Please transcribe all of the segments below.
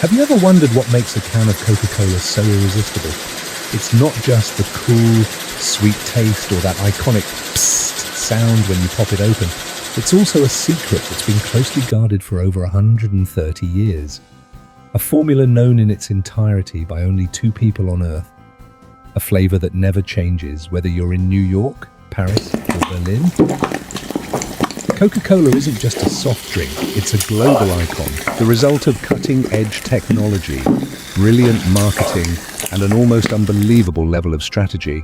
Have you ever wondered what makes a can of Coca-Cola so irresistible? It's not just the cool, sweet taste or that iconic psst sound when you pop it open. It's also a secret that's been closely guarded for over 130 years. A formula known in its entirety by only 2 people on Earth. A flavor that never changes, whether you're in New York, Paris, or Berlin. Coca-Cola isn't just a soft drink, it's a global icon, the result of cutting-edge technology, brilliant marketing, and an almost unbelievable level of strategy.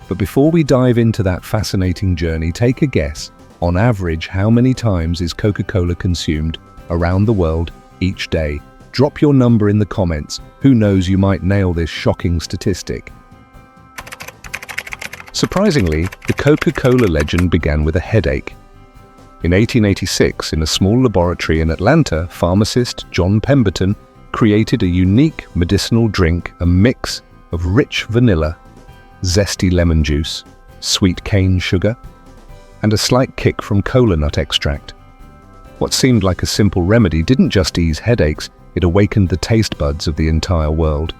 But before we dive into that fascinating journey, take a guess. On average, how many times is Coca-Cola consumed around the world each day? Drop your number in the comments. Who knows, you might nail this shocking statistic. Surprisingly, the Coca-Cola legend began with a headache. In 1886, in a small laboratory in Atlanta, pharmacist John Pemberton created a unique medicinal drink, a mix of rich vanilla, zesty lemon juice, sweet cane sugar, and a slight kick from cola nut extract. What seemed like a simple remedy didn't just ease headaches, it awakened the taste buds of the entire world.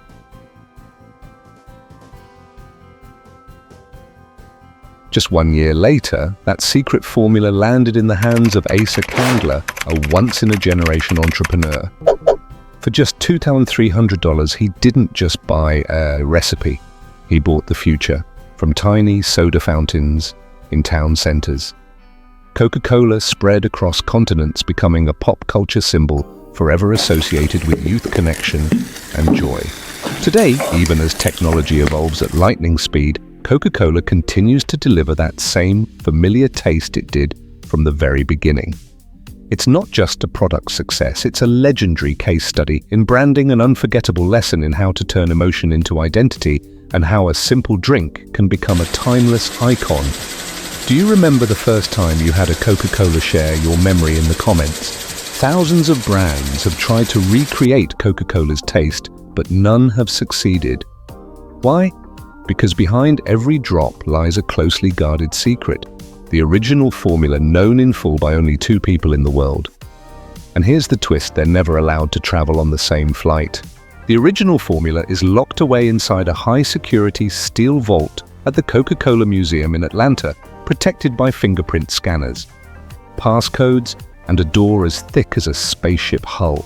Just 1 year later, that secret formula landed in the hands of Asa Candler, a once-in-a-generation entrepreneur. For just $2,300, he didn't just buy a recipe. He bought the future, from tiny soda fountains in town centers. Coca-Cola spread across continents, becoming a pop culture symbol forever associated with youth connection and joy. Today, even as technology evolves at lightning speed, Coca-Cola continues to deliver that same familiar taste it did from the very beginning. It's not just a product success, it's a legendary case study in branding, an unforgettable lesson in how to turn emotion into identity, and how a simple drink can become a timeless icon. Do you remember the first time you had a Coca-Cola? Share your memory in the comments. Thousands of brands have tried to recreate Coca-Cola's taste, but none have succeeded. Why? Because behind every drop lies a closely guarded secret, the original formula known in full by only 2 people in the world. And here's the twist, they're never allowed to travel on the same flight. The original formula is locked away inside a high-security steel vault at the Coca-Cola Museum in Atlanta, protected by fingerprint scanners, passcodes, and a door as thick as a spaceship hull.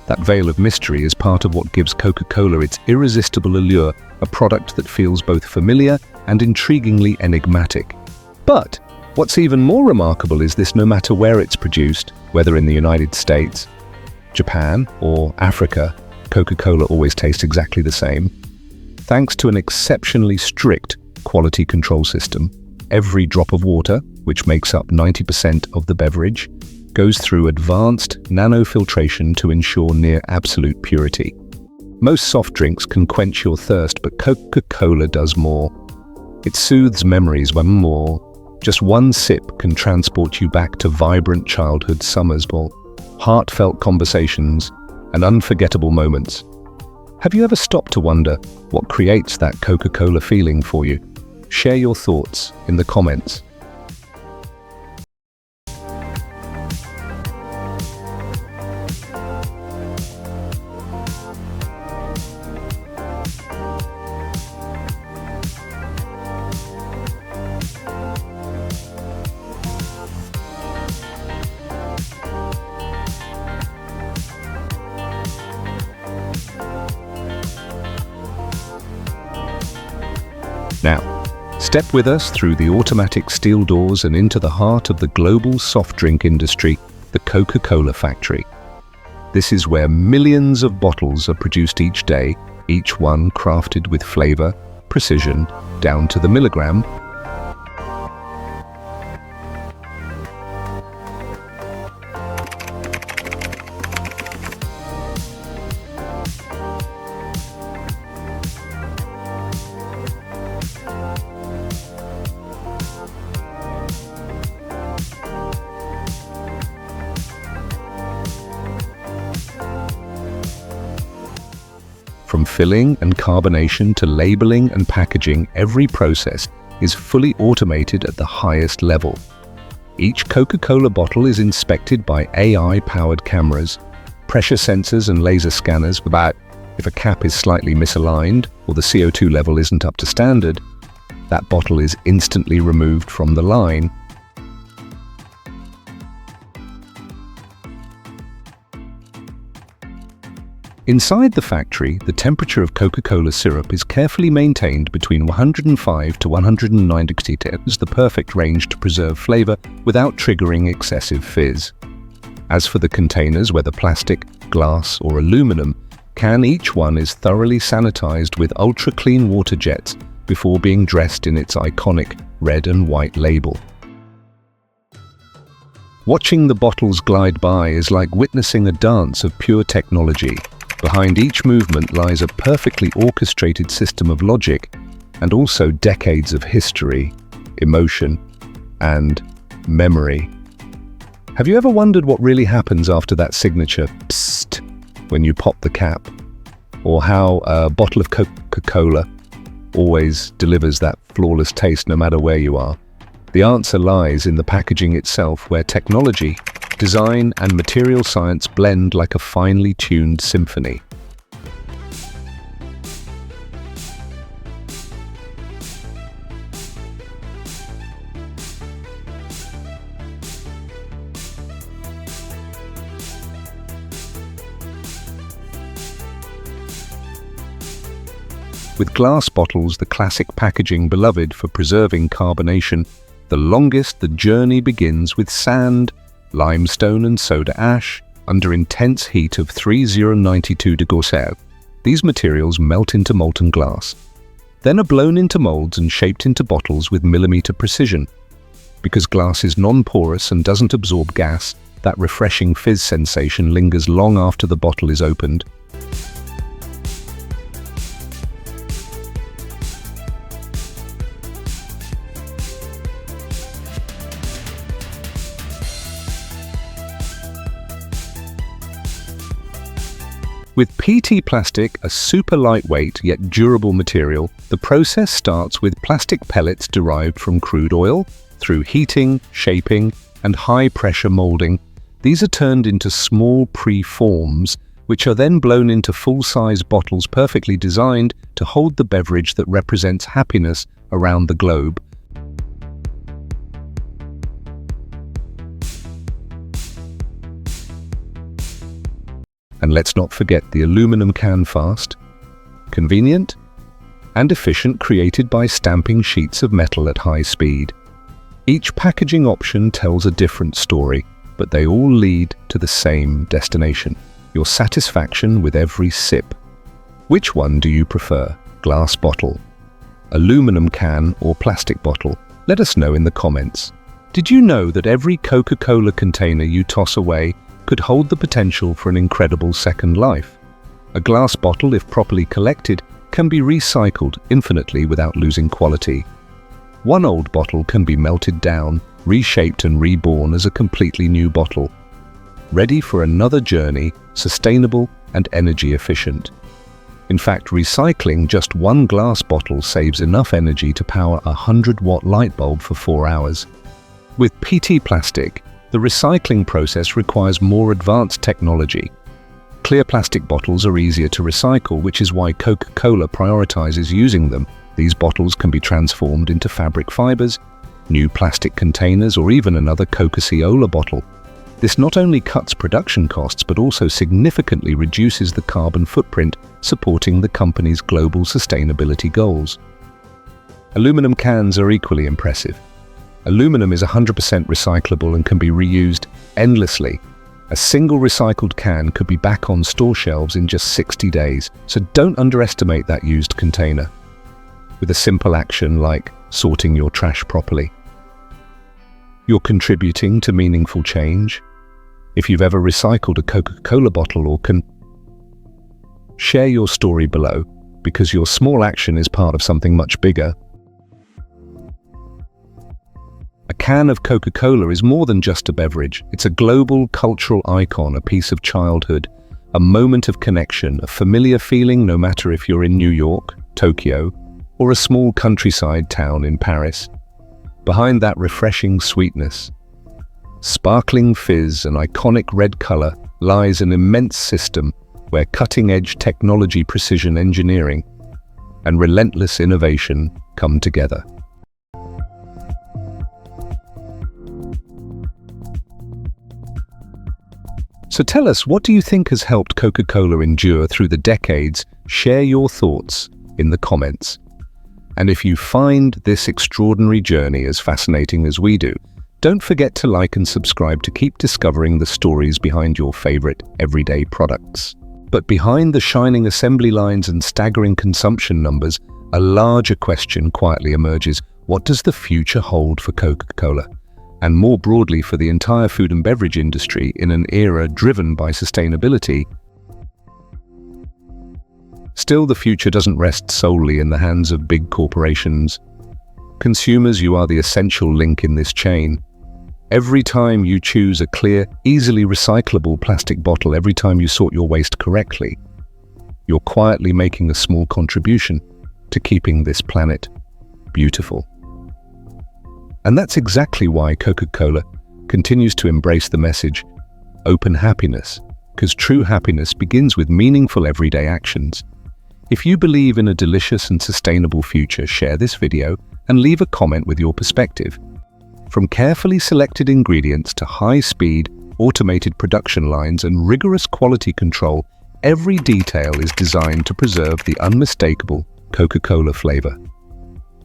That veil of mystery is part of what gives Coca-Cola its irresistible allure, a product that feels both familiar and intriguingly enigmatic. But what's even more remarkable is this: no matter where it's produced, whether in the United States, Japan, or Africa, Coca-Cola always tastes exactly the same. Thanks to an exceptionally strict quality control system, every drop of water, which makes up 90% of the beverage, goes through advanced nanofiltration to ensure near absolute purity. Most soft drinks can quench your thirst, but Coca-Cola does more. It soothes memories when just one sip can transport you back to vibrant childhood summers, heartfelt conversations, and unforgettable moments. Have you ever stopped to wonder what creates that Coca-Cola feeling for you? Share your thoughts in the comments. Now, step with us through the automatic steel doors and into the heart of the global soft drink industry, the Coca-Cola factory. This is where millions of bottles are produced each day, each one crafted with flavor, precision, down to the milligram. From filling and carbonation to labeling and packaging, every process is fully automated at the highest level. Each Coca-Cola bottle is inspected by AI-powered cameras, pressure sensors and laser scanners about if a cap is slightly misaligned or the CO2 level isn't up to standard, that bottle is instantly removed from the line. Inside the factory, the temperature of Coca-Cola syrup is carefully maintained between 105 to 109 degrees Celsius, the perfect range to preserve flavor without triggering excessive fizz. As for the containers, whether plastic, glass, or aluminum, each one is thoroughly sanitized with ultra-clean water jets before being dressed in its iconic red and white label. Watching the bottles glide by is like witnessing a dance of pure technology. Behind each movement lies a perfectly orchestrated system of logic and also decades of history, emotion, and memory. Have you ever wondered what really happens after that signature psst when you pop the cap? Or how a bottle of Coca-Cola always delivers that flawless taste no matter where you are? The answer lies in the packaging itself, where technology, design, and material science blend like a finely tuned symphony. With glass bottles, the classic packaging beloved for preserving carbonation, the longest the journey begins with sand, limestone and soda ash under intense heat of 3092 degrees Celsius. These materials melt into molten glass, then are blown into molds and shaped into bottles with millimeter precision. Because glass is non-porous and doesn't absorb gas, that refreshing fizz sensation lingers long after the bottle is opened. With PT plastic, a super lightweight yet durable material, the process starts with plastic pellets derived from crude oil. Through heating, shaping, and high-pressure molding, these are turned into small pre-forms, which are then blown into full-size bottles perfectly designed to hold the beverage that represents happiness around the globe. And let's not forget the aluminum can, fast, convenient, and efficient, created by stamping sheets of metal at high speed. Each packaging option tells a different story, but they all lead to the same destination: your satisfaction with every sip. Which one do you prefer? Glass bottle, aluminum can, or plastic bottle? Let us know in the comments. Did you know that every Coca-Cola container you toss away could hold the potential for an incredible second life? A glass bottle, if properly collected, can be recycled infinitely without losing quality. One old bottle can be melted down, reshaped and reborn as a completely new bottle, ready for another journey, sustainable and energy efficient. In fact, recycling just one glass bottle saves enough energy to power a 100-watt light bulb for 4 hours. With PT plastic, the recycling process requires more advanced technology. Clear plastic bottles are easier to recycle, which is why Coca-Cola prioritizes using them. These bottles can be transformed into fabric fibers, new plastic containers, or even another Coca-Cola bottle. This not only cuts production costs, but also significantly reduces the carbon footprint, supporting the company's global sustainability goals. Aluminum cans are equally impressive. Aluminum is 100% recyclable and can be reused endlessly. A single recycled can could be back on store shelves in just 60 days, so don't underestimate that used container. With a simple action like sorting your trash properly, you're contributing to meaningful change. If you've ever recycled a Coca-Cola bottle or can, share your story below, because your small action is part of something much bigger. A can of Coca-Cola is more than just a beverage. It's a global cultural icon, a piece of childhood, a moment of connection, a familiar feeling no matter if you're in New York, Tokyo, or a small countryside town in Paris. Behind that refreshing sweetness, sparkling fizz, and iconic red color lies an immense system where cutting-edge technology, precision engineering, and relentless innovation come together. So tell us, what do you think has helped Coca-Cola endure through the decades? Share your thoughts in the comments. And if you find this extraordinary journey as fascinating as we do, don't forget to like and subscribe to keep discovering the stories behind your favorite everyday products. But behind the shining assembly lines and staggering consumption numbers, a larger question quietly emerges. What does the future hold for Coca-Cola? And more broadly for the entire food and beverage industry in an era driven by sustainability? Still, the future doesn't rest solely in the hands of big corporations. Consumers, you are the essential link in this chain. Every time you choose a clear, easily recyclable plastic bottle, every time you sort your waste correctly, you're quietly making a small contribution to keeping this planet beautiful. And that's exactly why Coca-Cola continues to embrace the message, open happiness, because true happiness begins with meaningful everyday actions. If you believe in a delicious and sustainable future, share this video and leave a comment with your perspective. From carefully selected ingredients to high-speed, automated production lines and rigorous quality control, every detail is designed to preserve the unmistakable Coca-Cola flavor,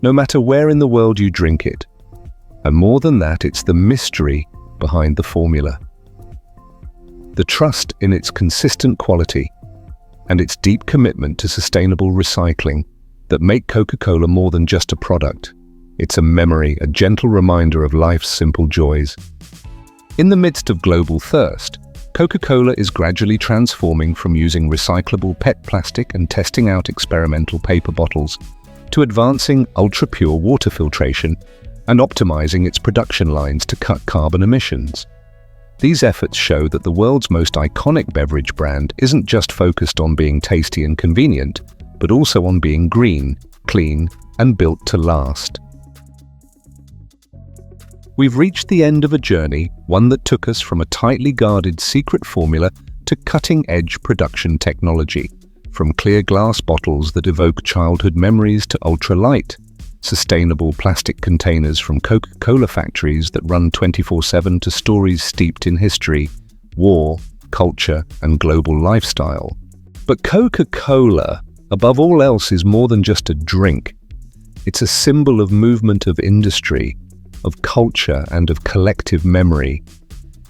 no matter where in the world you drink it. And more than that, it's the mystery behind the formula, the trust in its consistent quality, and its deep commitment to sustainable recycling that make Coca-Cola more than just a product. It's a memory, a gentle reminder of life's simple joys. In the midst of global thirst, Coca-Cola is gradually transforming from using recyclable PET plastic and testing out experimental paper bottles to advancing ultra-pure water filtration and optimizing its production lines to cut carbon emissions. These efforts show that the world's most iconic beverage brand isn't just focused on being tasty and convenient, but also on being green, clean, and built to last. We've reached the end of a journey, one that took us from a tightly guarded secret formula to cutting-edge production technology, from clear glass bottles that evoke childhood memories to ultra-light, sustainable plastic containers from Coca-Cola factories that run 24/7 to stories steeped in history, war, culture, and global lifestyle. But Coca-Cola, above all else, is more than just a drink. It's a symbol of movement, of industry, of culture, and of collective memory.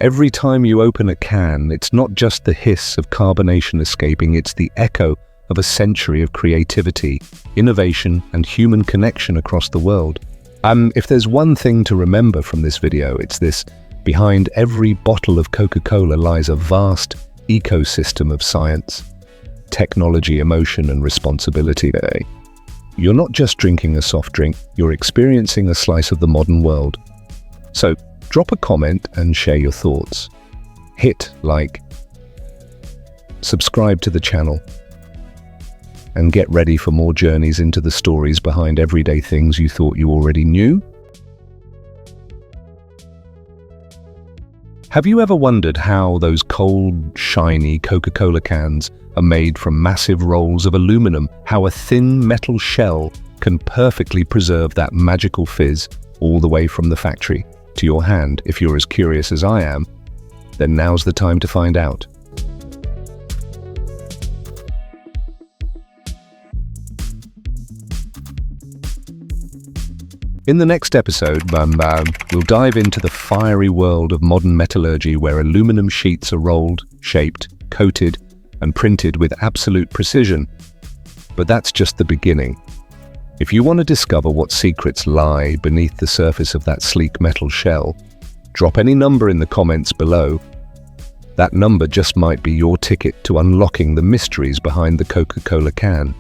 Every time you open a can, it's not just the hiss of carbonation escaping, it's the echo of a century of creativity, innovation, and human connection across the world. If there's one thing to remember from this video, it's this: behind every bottle of Coca-Cola lies a vast ecosystem of science, technology, emotion, and responsibility. You're not just drinking a soft drink, you're experiencing a slice of the modern world. So, drop a comment and share your thoughts. Hit like, subscribe to the channel, and get ready for more journeys into the stories behind everyday things you thought you already knew. Have you ever wondered how those cold, shiny Coca-Cola cans are made from massive rolls of aluminum, how a thin metal shell can perfectly preserve that magical fizz all the way from the factory to your hand? If you're as curious as I am, then now's the time to find out. In the next episode, we'll dive into the fiery world of modern metallurgy, where aluminum sheets are rolled, shaped, coated, and printed with absolute precision. But that's just the beginning. If you want to discover what secrets lie beneath the surface of that sleek metal shell, drop any number in the comments below. That number just might be your ticket to unlocking the mysteries behind the Coca-Cola can.